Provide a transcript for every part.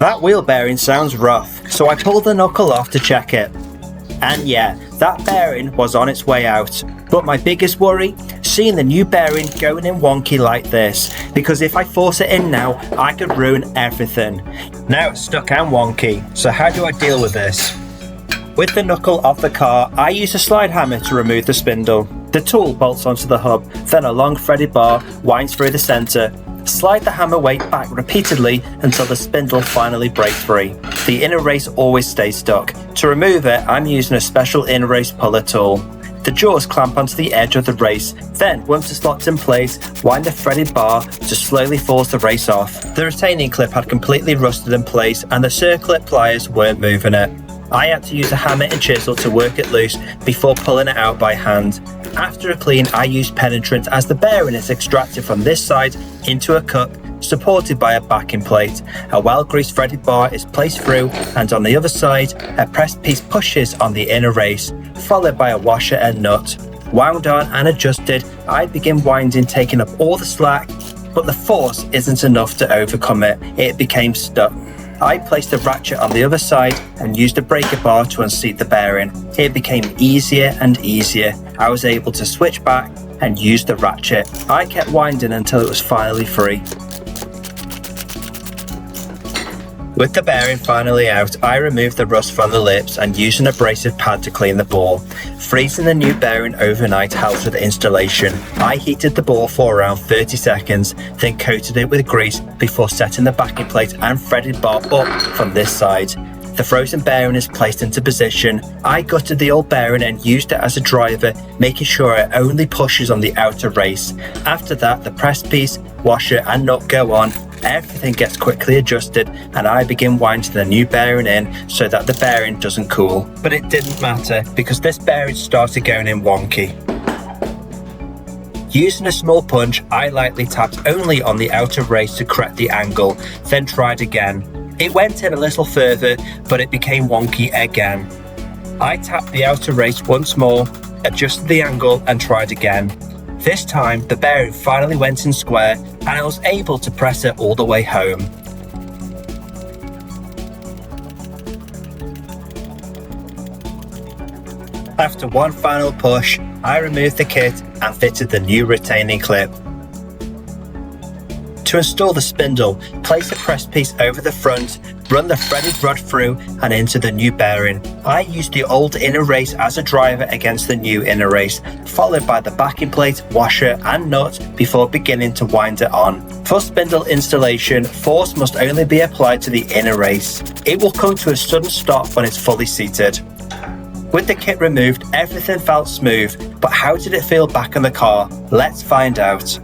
That wheel bearing sounds rough, so I pulled the knuckle off to check it. And yeah, that bearing was on its way out. But my biggest worry, seeing the new bearing going in wonky like this, because if I force it in now, I could ruin everything. Now it's stuck and wonky, so how do I deal with this? With the knuckle of the car, I use a slide hammer to remove the spindle. The tool bolts onto the hub, then a long threaded bar winds through the centre. Slide the hammer weight back repeatedly until the spindle finally breaks free. The inner race always stays stuck. To remove it, I'm using a special inner race puller tool. The jaws clamp onto the edge of the race, then once it's locked in place, wind the threaded bar to slowly force the race off. The retaining clip had completely rusted in place and the circlip pliers weren't moving it. I had to use a hammer and chisel to work it loose before pulling it out by hand. After a clean, I used penetrant as the bearing is extracted from this side into a cup supported by a backing plate. A well-greased threaded bar is placed through, and on the other side, a pressed piece pushes on the inner race, followed by a washer and nut. Wound on and adjusted, I begin winding, taking up all the slack, but the force isn't enough to overcome it. It became stuck. I placed the ratchet on the other side and used a breaker bar to unseat the bearing. It became easier and easier. I was able to switch back and use the ratchet. I kept winding until it was finally free. With the bearing finally out, I removed the rust from the lips and used an abrasive pad to clean the ball. Freezing the new bearing overnight helped with the installation. I heated the ball for around 30 seconds, then coated it with grease before setting the backing plate and threaded bar up from this side. The frozen bearing is placed into position. I gutted the old bearing and used it as a driver, making sure it only pushes on the outer race. After that, the press piece, washer and nut go on. Everything gets quickly adjusted and I begin winding the new bearing in so that the bearing doesn't cool. But it didn't matter because this bearing started going in wonky. Using a small punch, I lightly tapped only on the outer race to correct the angle, then tried again. It went in a little further, but it became wonky again. I tapped the outer race once more, adjusted the angle and tried again. This time, the bearing finally went in square and I was able to press it all the way home. After one final push, I removed the kit and fitted the new retaining clip. To install the spindle, place a press piece over the front, run the threaded rod through and into the new bearing. I used the old inner race as a driver against the new inner race, followed by the backing plate, washer and nut before beginning to wind it on. For spindle installation, force must only be applied to the inner race. It will come to a sudden stop when it's fully seated. With the kit removed, everything felt smooth, but how did it feel back in the car? Let's find out.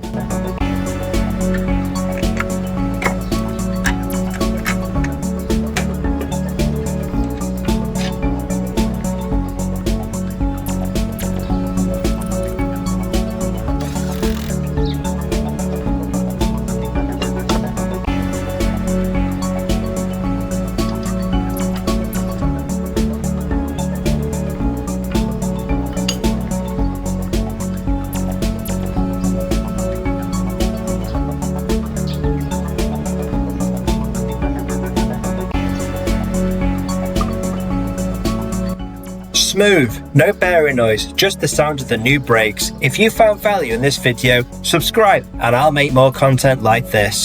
Smooth, no bearing noise, just the sound of the new brakes. If you found value in this video, subscribe and I'll make more content like this.